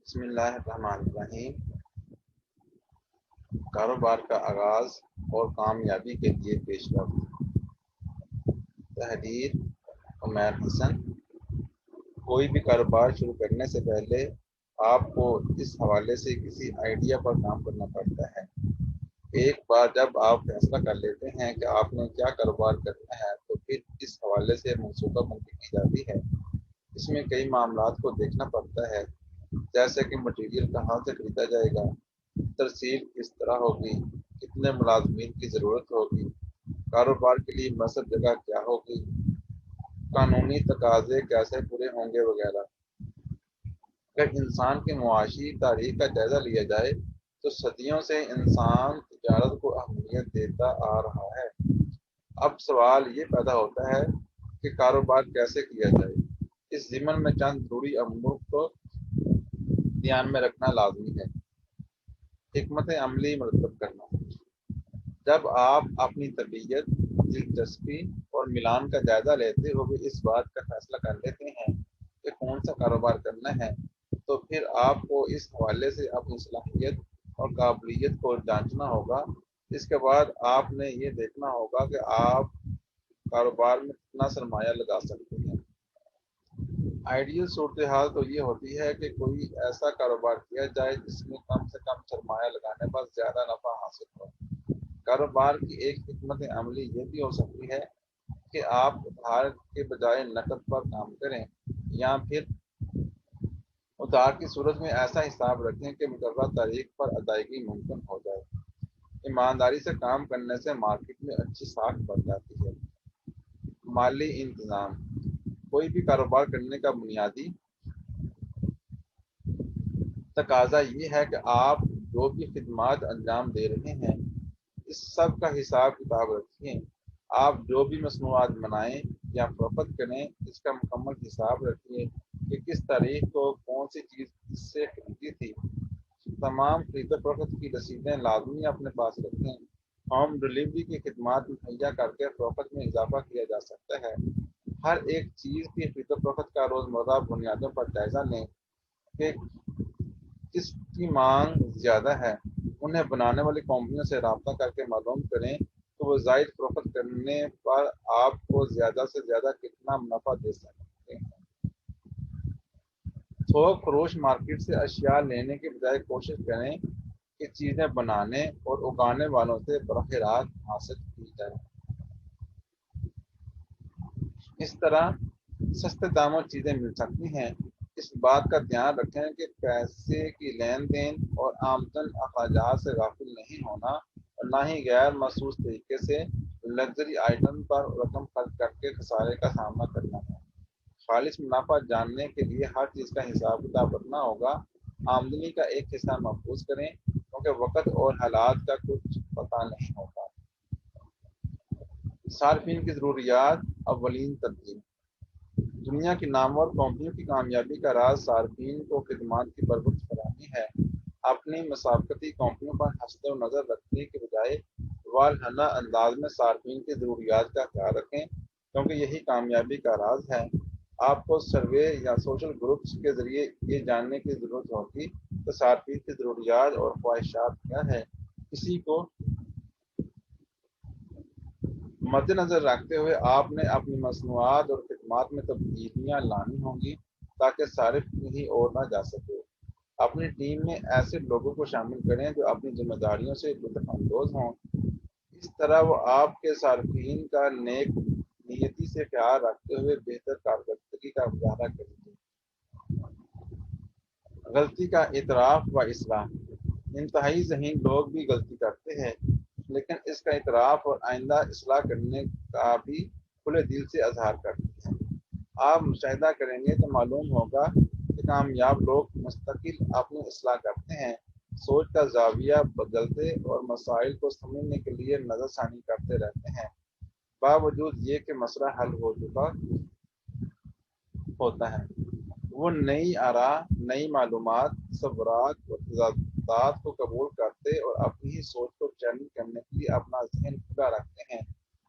بسم اللہ الرحمن الرحیم۔ کاروبار کا آغاز اور کامیابی کے لیے پیش رفت۔ تحریر عمیر حسن۔ کوئی بھی کاروبار شروع کرنے سے پہلے آپ کو اس حوالے سے کسی آئیڈیا پر کام کرنا پڑتا ہے۔ ایک بار جب آپ فیصلہ کر لیتے ہیں کہ آپ نے کیا کاروبار کرنا ہے تو پھر اس حوالے سے منصوبہ بندی کی جاتی ہے۔ اس میں کئی معاملات کو دیکھنا پڑتا ہے، جیسے کہ مٹیریل کہاں سے خریدا جائے گا، ترسیل کس طرح ہوگی، کتنے ملازمین کی ضرورت ہوگی، کاروبار کے لیے مناسب جگہ کیا ہوگی، قانونی تقاضے کیسے پورے ہوں گے وغیرہ۔ اگر انسان کی معاشی تاریخ کا جائزہ لیا جائے تو صدیوں سے انسان تجارت کو اہمیت دیتا آ رہا ہے۔ اب سوال یہ پیدا ہوتا ہے کہ کاروبار کیسے کیا جائے۔ اس ضمن میں چند ضروری امور کو دھیان میں رکھنا لازمی ہے۔ حکمت عملی مرتب کرنا۔ جب آپ اپنی طبیعت، دلچسپی اور میلان کا جائزہ لیتے ہوئے اس بات کا فیصلہ کر لیتے ہیں کہ کون سا کاروبار کرنا ہے، تو پھر آپ کو اس حوالے سے اپنی صلاحیت اور قابلیت کو جانچنا ہوگا۔ اس کے بعد آپ نے یہ دیکھنا ہوگا کہ آپ کاروبار میں کتنا سرمایہ لگا سکتے ہیں۔ آئیڈیل صورتحال تو یہ ہوتی ہے کہ کوئی ایسا کاروبار کیا جائے جس میں کم سے کم سرمایہ لگانے پر زیادہ نفع حاصل ہو۔ کاروبار کی ایک حکمت عملی یہ بھی ہو سکتی ہے کہ آپ ادھار کے بجائے نقد پر کام کریں، یا پھر ادھار کی صورت میں ایسا حساب رکھیں کہ مقررہ تاریخ پر ادائیگی ممکن ہو جائے۔ ایمانداری سے کام کرنے سے مارکیٹ میں اچھی ساکھ بڑھ جاتی ہے۔ مالی انتظام۔ کوئی بھی کاروبار کرنے کا بنیادی تقاضا یہ ہے کہ آپ جو بھی خدمات انجام دے رہے ہیں اس سب کا حساب کتاب رکھیں۔ آپ جو بھی مصنوعات بنائیں یا فروخت کریں اس کا مکمل حساب رکھیے کہ کس تاریخ کو کون سی چیز کس سے خریدی تھی۔ تمام خرید و فروخت کی رسیدیں لازمی اپنے پاس رکھیں۔ ہوم ڈلیوری کی خدمات مہیا کر کے فروخت میں اضافہ کیا جا سکتا ہے۔ ہر ایک چیز کی خرید و فروخت کا روزمرہ بنیادوں پر جائزہ لیں کہ کس کی مانگ زیادہ ہے۔ انہیں بنانے والی کمپنیوں سے رابطہ کر کے معلوم کریں کہ وہ زائد فروخت کرنے پر آپ کو زیادہ سے زیادہ کتنا منافع دے سکتے ہیں۔ تھوک فروش مارکیٹ سے اشیاء لینے کے بجائے کوشش کریں کہ چیزیں بنانے اور اگانے والوں سے براہ راست حاصل کی جائے۔ اس طرح سستے داموں چیزیں مل سکتی ہیں۔ اس بات کا دھیان رکھیں کہ پیسے کی لین دین اور آمدن اخراجات سے غافل نہیں ہونا، اور نہ ہی غیر محسوس طریقے سے لگژری آئٹم پر رقم خرچ کر کے خسارے کا سامنا کرنا ہے۔ خالص منافع جاننے کے لیے ہر چیز کا حساب کتاب رکھنا ہوگا۔ آمدنی کا ایک حصہ محفوظ کریں کیونکہ وقت اور حالات کا کچھ پتہ نہیں ہوتا۔ صارفین کی ضروریات اولین ترجیح۔ دنیا کی نامور کمپنیوں کی کامیابی کا راز صارفین کو خدمات کی بروقت فراہمی ہے۔ اپنی مسابقتی کمپنیوں پر ہنستے نظر رکھنے کے بجائے والہانہ انداز میں صارفین کی ضروریات کا خیال رکھیں کیونکہ یہی کامیابی کا راز ہے۔ آپ کو سروے یا سوشل گروپس کے ذریعے یہ جاننے کی ضرورت ہوگی کہ صارفین کی ضروریات اور خواہشات کیا ہیں۔ اسی کو مد نظر رکھتے ہوئے آپ نے اپنی مصنوعات اور خدمات میں تبدیلیاں لانی ہوں گی تاکہ صارف کہیں اور نہ جا سکے۔ اپنی ٹیم میں ایسے لوگوں کو شامل کریں جو اپنی ذمہ داریوں سے لطف اندوز ہوں۔ اس طرح وہ آپ کے صارفین کا نیک نیتی سے خیال رکھتے ہوئے بہتر کارکردگی کا مظاہرہ کریں گے۔ غلطی کا اعتراف و اصلاح۔ انتہائی ذہین لوگ بھی غلطی کرتے ہیں، لیکن اس کا اعتراف اور آئندہ اصلاح کرنے کا بھی کھلے دل سے اظہار کرتے ہیں۔ آپ مشاہدہ کریں گے تو معلوم ہوگا کہ کامیاب لوگ مستقل اپنی اصلاح کرتے ہیں، سوچ کا زاویہ بدلتے اور مسائل کو سمجھنے کے لیے نظر ثانی کرتے رہتے ہیں، باوجود یہ کہ مسئلہ حل ہو چکا ہوتا ہے۔ وہ نئی آراء، نئی معلومات، تصورات اور تضادات کو قبول کرتے اور اپنی ہی سوچ کو چیلنج کرنے کے لیے اپنا ذہن کھلا رکھتے ہیں۔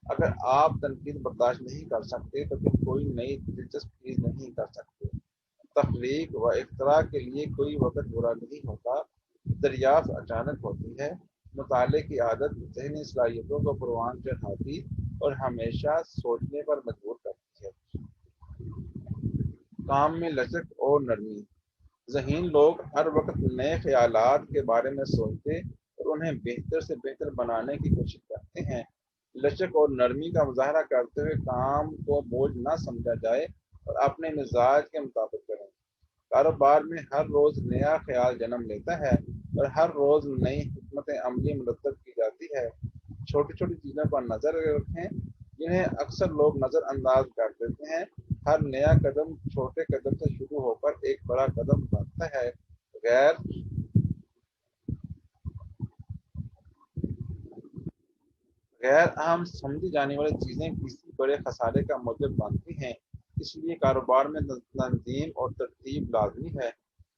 اگر آپ تنقید برداشت نہیں کر سکتے تو پھر کوئی نئی دلچسپ چیز نہیں کر سکتے۔ تخلیق و اختراع کے لیے کوئی وقت برا نہیں ہوتا۔ دریافت اچانک ہوتی ہے۔ مطالعے کی عادت ذہنی صلاحیتوں کو پروان چڑھاتی اور ہمیشہ سوچنے پر مجبور کرتی ہے۔ کام میں لچک اور نرمی۔ ذہین لوگ ہر وقت نئے خیالات کے بارے میں سوچتے اور انہیں بہتر سے بہتر بنانے کی کوشش کرتے ہیں۔ لچک اور نرمی کا مظاہرہ کرتے ہوئے کام کو بوجھ نہ سمجھا جائے اور اپنے مزاج کے مطابق کریں۔ کاروبار میں ہر روز نیا خیال جنم لیتا ہے اور ہر روز نئی حکمت عملی مرتب کی جاتی ہے۔ چھوٹی چھوٹی چیزوں پر نظر رکھیں جنہیں اکثر لوگ نظر انداز کر دیتے ہیں۔ ہر نیا قدم چھوٹے قدم سے شروع ہو کر ایک بڑا قدم بنتا ہے۔ غیر اہم سمجھی جانے والی چیزیں کسی بڑے خسارے کا موجب بنتی ہیں۔ اس لیے کاروبار میں تنظیم اور ترتیب لازمی ہے۔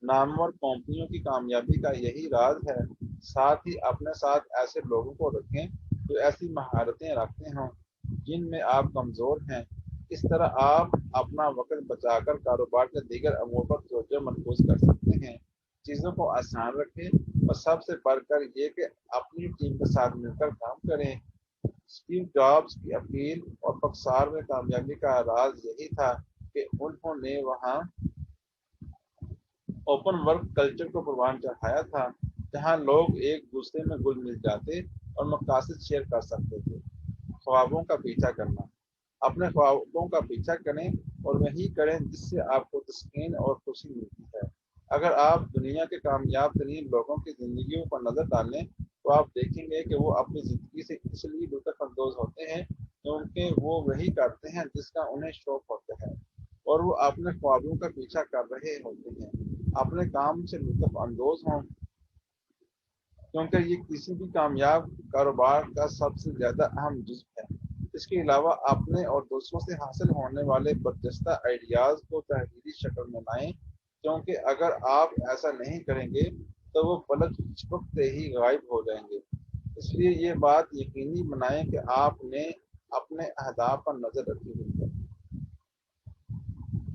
نامور کمپنیوں کی کامیابی کا یہی راز ہے۔ ساتھ ہی اپنے ساتھ ایسے لوگوں کو رکھیں جو ایسی مہارتیں رکھتے ہوں جن میں آپ کمزور ہیں۔ اس طرح آپ اپنا وقت بچا کر کاروبار کے دیگر امور پر توجہ مرکوز کر سکتے ہیں۔ چیزوں کو آسان رکھیں اور سب سے بڑھ کر یہ کہ اپنی ٹیم کے ساتھ مل کر کام کریں۔ اسٹیو جابز کی اپیل اور پکسار میں کامیابی کا راز یہی تھا کہ انہوں نے وہاں اوپن ورک کلچر کو پروان چڑھایا تھا جہاں لوگ ایک دوسرے میں گل مل جاتے اور مقاصد شیئر کر سکتے تھے۔ خوابوں کا پیچھا کرنا۔ اپنے خوابوں کا پیچھا کریں اور وہی کریں جس سے آپ کو تسکین اور خوشی ملتی ہے۔ اگر آپ دنیا کے کامیاب ترین لوگوں کی زندگیوں پر نظر ڈالیں تو آپ دیکھیں گے کہ وہ اپنی زندگی سے اس لیے لطف اندوز ہوتے ہیں کیونکہ وہ وہی کرتے ہیں جس کا انہیں شوق ہوتا ہے اور وہ اپنے خوابوں کا پیچھا کر رہے ہوتے ہیں۔ اپنے کام سے لطف اندوز ہوں کیونکہ یہ کسی بھی کامیاب کاروبار کا سب سے زیادہ اہم جزو ہے۔ اس کے علاوہ اپنے اور دوسروں سے حاصل ہونے والے برجستہ آئیڈیاز کو تحریری شکل میں لائیں کیونکہ اگر آپ ایسا نہیں کریں گے تو وہ پلک جھپکتے ہی غائب ہو جائیں گے۔ اس لیے یہ بات یقینی بنائیں کہ آپ نے اپنے اہداف پر نظر رکھی ہوئی ہے۔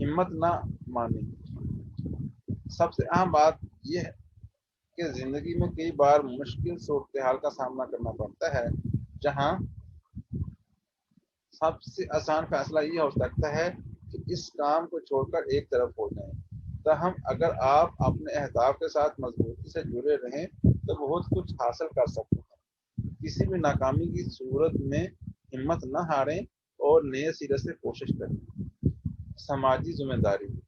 ہمت نہ مانیں۔ سب سے اہم بات یہ ہے کہ زندگی میں کئی بار مشکل صورتحال کا سامنا کرنا پڑتا ہے جہاں سب سے آسان فیصلہ یہ ہو سکتا ہے کہ اس کام کو چھوڑ کر ایک طرف ہو جائیں۔ تاہم اگر آپ اپنے اہداف کے ساتھ مضبوطی سے جڑے رہیں تو بہت کچھ حاصل کر سکتے ہیں۔ کسی بھی ناکامی کی صورت میں ہمت نہ ہاریں اور نئے سرے سے کوشش کریں۔ سماجی ذمہ داری۔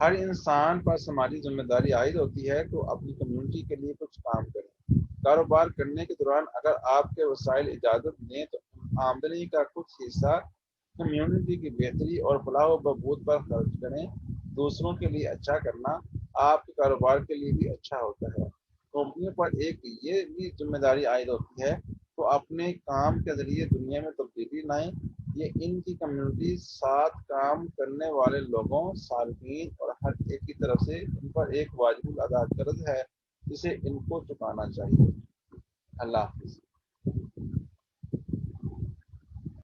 ہر انسان پر سماجی ذمہ داری عائد ہوتی ہے کہ وہ اپنی کمیونٹی کے لیے کچھ کام کرے۔ کاروبار کرنے کے دوران اگر آپ کے وسائل اجازت دیں تو آمدنی کا کچھ حصہ کمیونٹی کی بہتری اور فلاح و بہبود پر خرچ کریں۔ دوسروں کے لیے اچھا کرنا آپ کے کاروبار کے لیے بھی اچھا ہوتا ہے۔ کمپنیوں پر ایک یہ بھی ذمہ داری عائد ہوتی ہے تو اپنے کام کے ذریعے دنیا میں تبدیلی لائیں۔ یہ ان کی کمیونٹی ساتھ کام کرنے والے لوگوں، صارفین اور ہر ایک کی طرف سے ان پر ایک واجب الادا قرض ہے جسے ان کو چکانا چاہیے۔ اللہ حافظ۔